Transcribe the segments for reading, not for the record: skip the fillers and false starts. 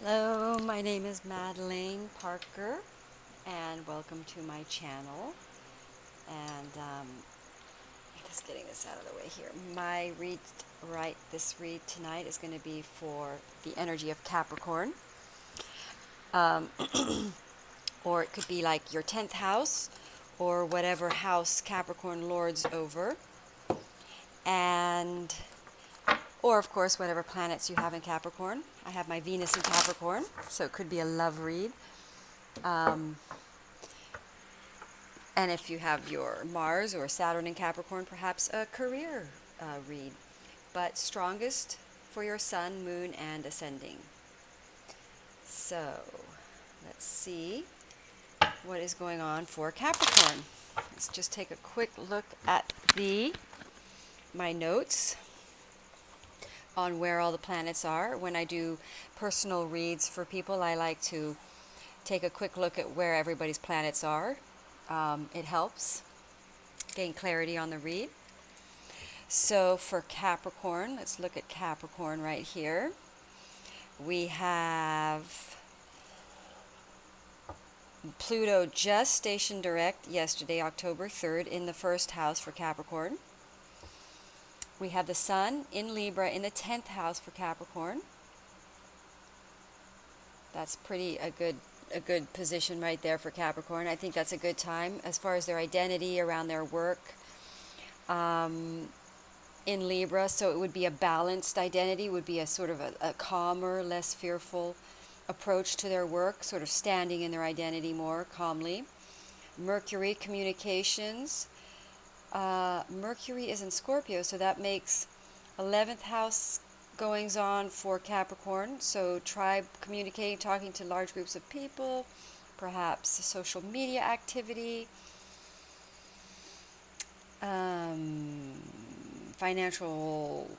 Hello, my name is Madeleine Parker, and welcome to my channel. And just getting this out of the way here. My this read tonight is going to be for the energy of Capricorn, um, or it could be like your 10th house, or whatever house Capricorn lords over, and or of course whatever planets you have in Capricorn. I have my Venus in Capricorn, so it could be a love read. Um, And if you have your Mars or Saturn in Capricorn, perhaps a career read. But strongest for your Sun, Moon, and Ascending. So, let's see what is going on for Capricorn. Let's just take a quick look at my notes on where all the planets are. When I do personal reads for people, I like to take a quick look at where everybody's planets are. It helps gain clarity on the read. So for Capricorn, let's look at Capricorn right here. We have Pluto just stationed direct yesterday, October 3rd, in the first house for Capricorn. We have the Sun in Libra in the 10th house for Capricorn. That's a good position right there for Capricorn. I think that's a good time as far as their identity around their work. In Libra, so it would be a balanced identity, would be a sort of a calmer, less fearful approach to their work, sort of standing in their identity more calmly. Mercury, communications. Mercury is in Scorpio, so that makes 11th house goings on for Capricorn. So tribe communicating, talking to large groups of people, perhaps social media activity. Financial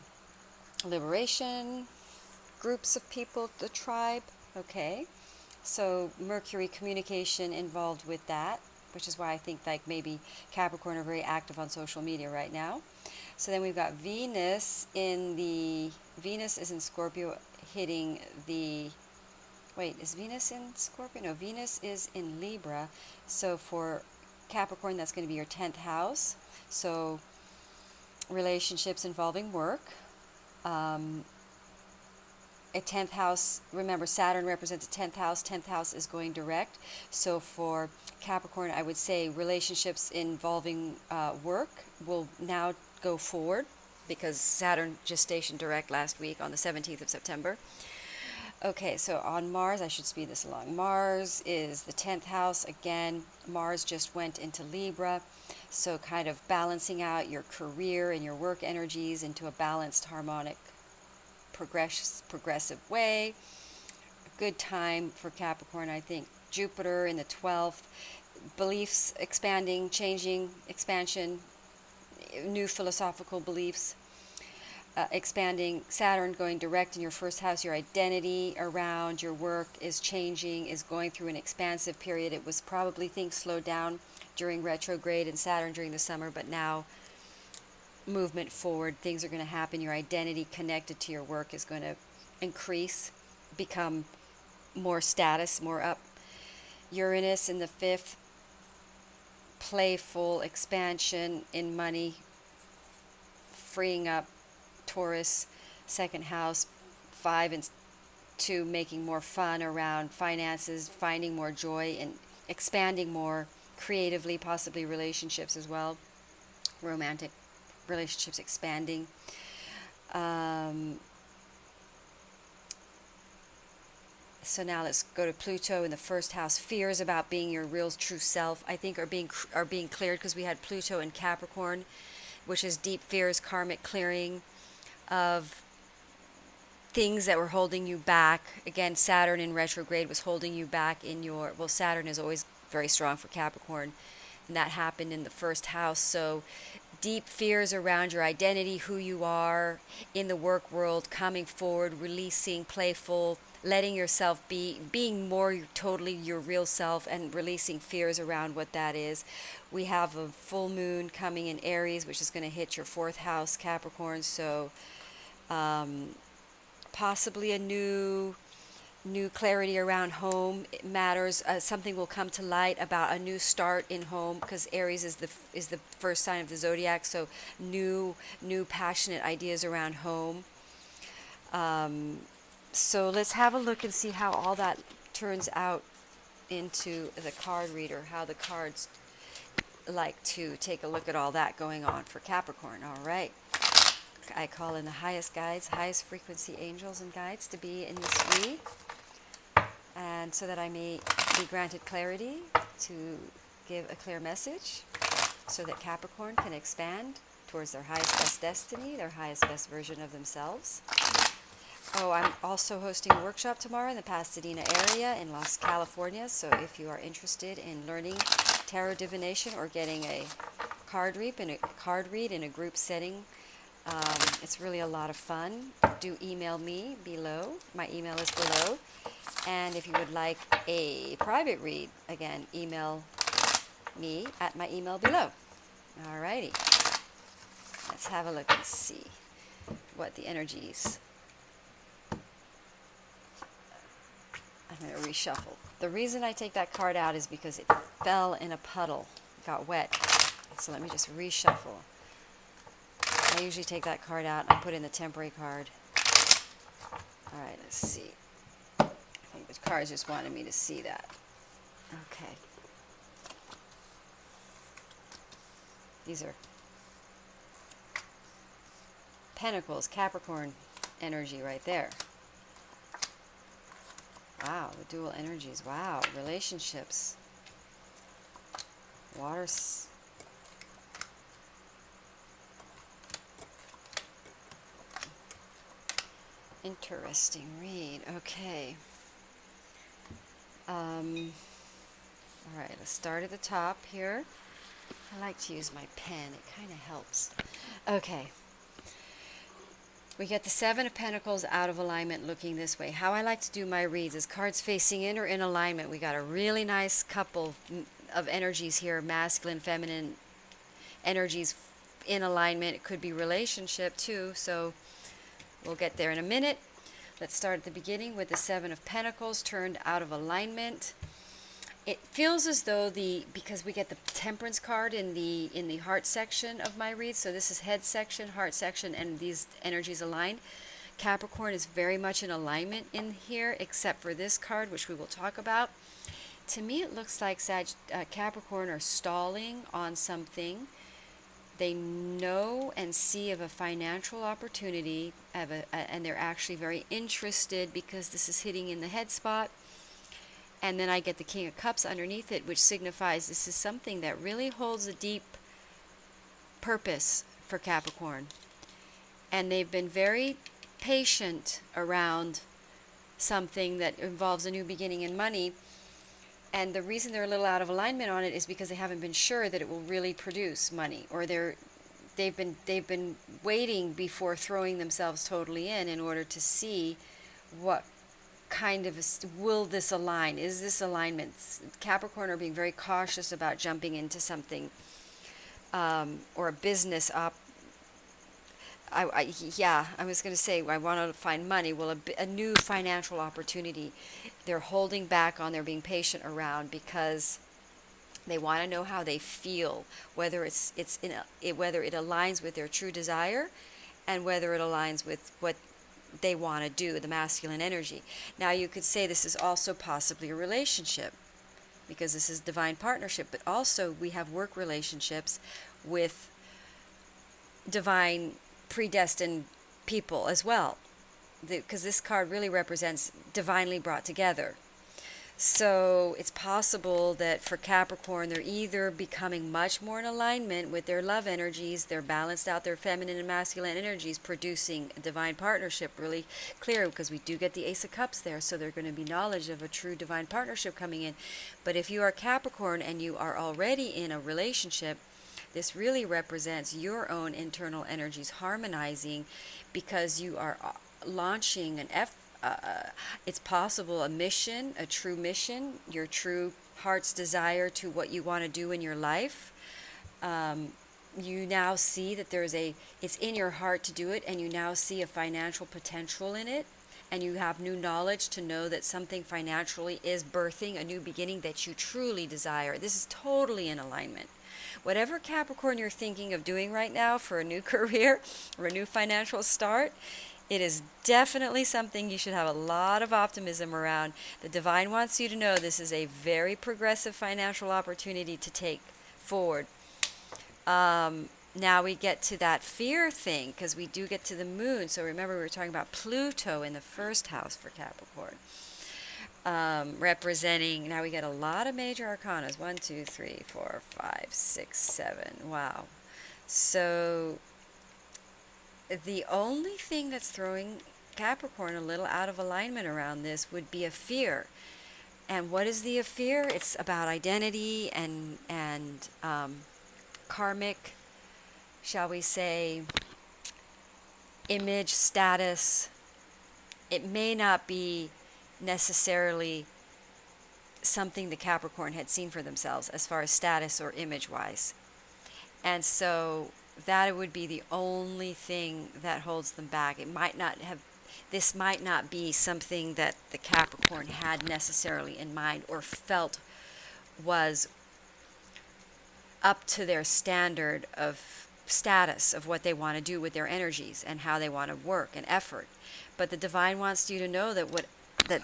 liberation, groups of people, the tribe. Okay, so Mercury communication involved with that, which is why I think like maybe Capricorn are very active on social media right now. So then we've got Venus is in Scorpio, hitting the, wait, is Venus in Scorpio? No, Venus is in Libra. So for Capricorn, that's going to be your 10th house. So relationships involving work. A 10th house, remember Saturn represents a 10th house. 10th house is going direct. So for Capricorn, I would say relationships involving work will now go forward because Saturn just stationed direct last week on the 17th of September. Okay, so on Mars, I should speed this along. Mars is the 10th house. Again, Mars just went into Libra. So kind of balancing out your career and your work energies into a balanced, harmonic, progressive way. A good time for Capricorn, I think. Jupiter in the 12th. Beliefs expanding, changing, expansion, new philosophical beliefs. Expanding. Saturn going direct in your first house. Your identity around your work is changing, is going through an expansive period. It was probably things slowed down during retrograde and Saturn during the summer, but now movement forward, things are going to happen. Your identity connected to your work is going to increase, become more status, more up. Uranus in the 5th, playful expansion in money, freeing up. Taurus, 2nd house, 5 and 2, making more fun around finances, finding more joy and expanding more creatively, possibly relationships as well, romantic relationships expanding. So now let's go to Pluto in the 1st house. Fears about being your real true self, I think, are being cleared because we had Pluto in Capricorn, which is deep fears, karmic clearing of things that were holding you back. Again, Saturn in retrograde was holding you back in your, well, Saturn is always very strong for Capricorn, and that happened in the 1st house. So deep fears around your identity, who you are in the work world, coming forward, releasing, playful, letting yourself be, being more totally your real self, and releasing fears around what that is. We have a full moon coming in Aries, which is going to hit your 4th house, Capricorn. So possibly a new new clarity around home matters. Something will come to light about a new start in home, because Aries is the first sign of the zodiac. So new passionate ideas around home. Um, so let's have a look and see how all that turns out into the card reader. How the cards like to take a look at all that going on for Capricorn. All right. I call in the highest guides, highest frequency angels and guides to be in this week, and so that I may be granted clarity to give a clear message, so that Capricorn can expand towards their highest best destiny, their highest best version of themselves. Oh, I'm also hosting a workshop tomorrow in the Pasadena area in Los California, so if you are interested in learning tarot divination or getting a card read in a group setting, it's really a lot of fun. Do email me below. My email is below. And if you would like a private read, again, email me at my email below. Alrighty. Let's have a look and see what the energies. I'm going to reshuffle. The reason I take that card out is because it fell in a puddle. It got wet. So let me just reshuffle. I usually take that card out and put in the temporary card. Alright, let's see. I think the cards just wanted me to see that. Okay. These are Pentacles, Capricorn energy right there. Wow, the dual energies. Wow, relationships. Water. Interesting read. Okay. All right, let's start at the top here. I like to use my pen. It kind of helps. Okay. We get the Seven of Pentacles out of alignment looking this way. How I like to do my reads is cards facing in or in alignment. We got a really nice couple of energies here, masculine, feminine energies in alignment. It could be relationship too, so we'll get there in a minute. Let's start at the beginning with the Seven of Pentacles turned out of alignment. It feels as though because we get the Temperance card in the heart section of my read, so this is head section, heart section, and these energies aligned. Capricorn is very much in alignment in here, except for this card, which we will talk about. To me, it looks like Capricorn are stalling on something. They know and see of a financial opportunity, and they're actually very interested because this is hitting in the head spot. And then I get the King of Cups underneath it, which signifies this is something that really holds a deep purpose for Capricorn. And they've been very patient around something that involves a new beginning in money. And the reason they're a little out of alignment on it is because they haven't been sure that it will really produce money, or they've been waiting before throwing themselves totally in order to see what kind of will this align? Is this alignment? Capricorn are being very cautious about jumping into something or a business I was going to say I want to find money. Well, a new financial opportunity. They're holding back on. They're being patient around because they want to know how they feel, whether whether it aligns with their true desire, and whether it aligns with what they want to do, the masculine energy. Now you could say this is also possibly a relationship because this is divine partnership, but also we have work relationships with divine predestined people as well, because this card really represents divinely brought together. So it's possible that for Capricorn, they're either becoming much more in alignment with their love energies, they're balanced out their feminine and masculine energies, producing a divine partnership really clear, because we do get the Ace of Cups there, so they're going to be knowledge of a true divine partnership coming in. But if you are Capricorn and you are already in a relationship, this really represents your own internal energies harmonizing, because you are launching it's possible a mission, a true mission, your true heart's desire to what you want to do in your life. You now see that it's in your heart to do it, and you now see a financial potential in it, and you have new knowledge to know that something financially is birthing a new beginning that you truly desire. This is totally in alignment. Whatever Capricorn you're thinking of doing right now for a new career or a new financial start, it is definitely something you should have a lot of optimism around. The divine wants you to know this is a very progressive financial opportunity to take forward. Now we get to that fear thing, because we do get to the moon. So remember, we were talking about Pluto in the first house for Capricorn, representing, now we get a lot of major arcanas. 1, 2, 3, 4, 5, 6, 7. Wow. So the only thing that's throwing Capricorn a little out of alignment around this would be a fear. And what is the fear? It's about identity and karmic, shall we say, image, status. It may not be necessarily something the Capricorn had seen for themselves as far as status or image wise. And so that would be the only thing that holds them back. This might not be something that the Capricorn had necessarily in mind or felt was up to their standard of status of what they want to do with their energies and how they want to work and effort. But the divine wants you to know that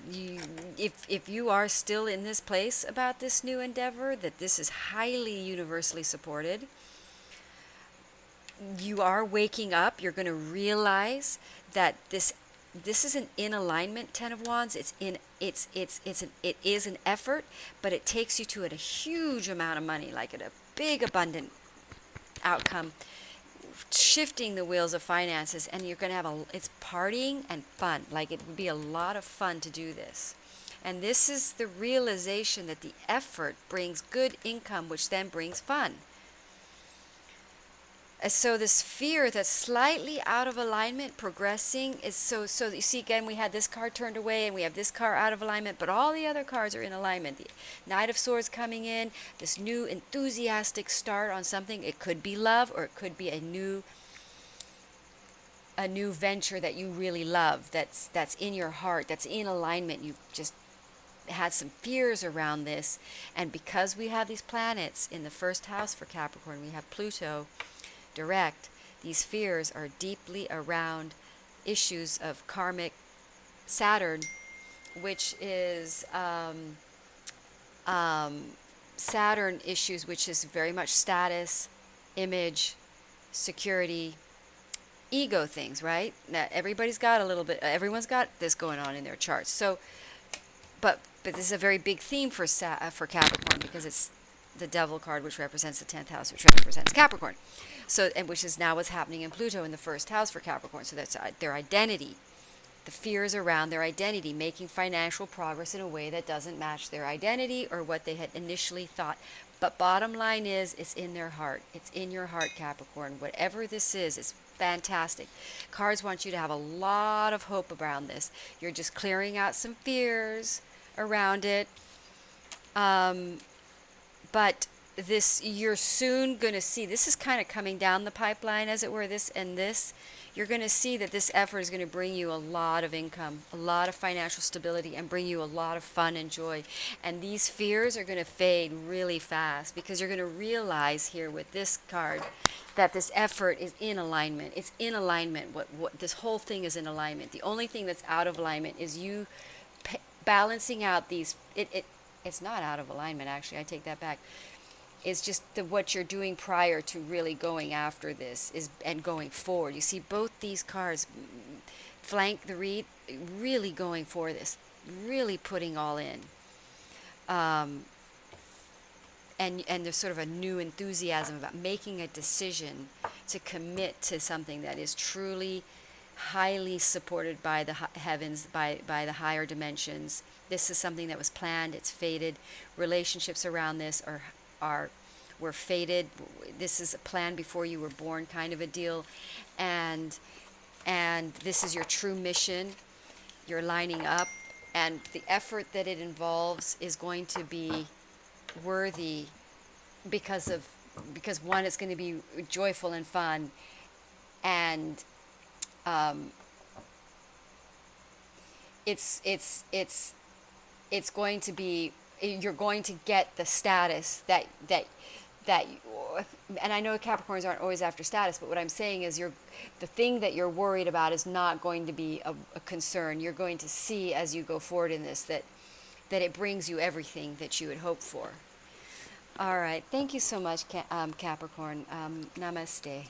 if you are still in this place about this new endeavor, that this is highly universally supported. You are waking up. You're going to realize that this is an in alignment 10 of wands. It is an effort, but it takes you to a huge amount of money, like at a big abundant outcome, shifting the wheels of finances. And you're going to have it's partying and fun. Like, it would be a lot of fun to do this. And this is the realization that the effort brings good income, which then brings fun. So this fear that's slightly out of alignment progressing is so you see, again, we had this card turned away and we have this card out of alignment, but all the other cards are in alignment. The Knight of Swords coming in, this new enthusiastic start on something. It could be love, or it could be a new venture that you really love, that's in your heart, that's in alignment. You've just had some fears around this, and because we have these planets in the first house for Capricorn, we have Pluto direct, these fears are deeply around issues of karmic Saturn, which is Saturn issues, which is very much status, image, security, ego things, right? Now, everyone's got this going on in their charts. So, but this is a very big theme for Capricorn, because it's the Devil card, which represents the 10th house, which represents Capricorn. So, and which is now what's happening in Pluto in the first house for Capricorn. So that's their identity, the fears around their identity, making financial progress in a way that doesn't match their identity or what they had initially thought. But bottom line is, it's in their heart. It's in your heart, Capricorn. Whatever this is, it's fantastic. Cards want you to have a lot of hope around this. You're just clearing out some fears around it. But this, you're soon going to see, this is kind of coming down the pipeline, as it were, this and this. You're going to see that this effort is going to bring you a lot of income, a lot of financial stability, and bring you a lot of fun and joy. And these fears are going to fade really fast, because you're going to realize here with this card that this effort is in alignment. It's in alignment. What this whole thing is in alignment. The only thing that's out of alignment is you balancing out these. It's not out of alignment, actually. I take that back. It's just what you're doing prior to really going after this and going forward. You see both these cards flank the read, really going for this, really putting all in. And there's sort of a new enthusiasm about making a decision to commit to something that is truly highly supported by the heavens, by the higher dimensions. This is something that was planned. It's fated. Relationships around this were fated. This is a plan before you were born, kind of a deal, and this is your true mission. You're lining up, and the effort that it involves is going to be worthy, because one, it's going to be joyful and fun, and it's it's going to be, you're going to get the status that and I know Capricorns aren't always after status, but what I'm saying is the thing that you're worried about is not going to be a concern. You're going to see as you go forward in this that it brings you everything that you had hoped for. All right. Thank you so much, Capricorn. Namaste.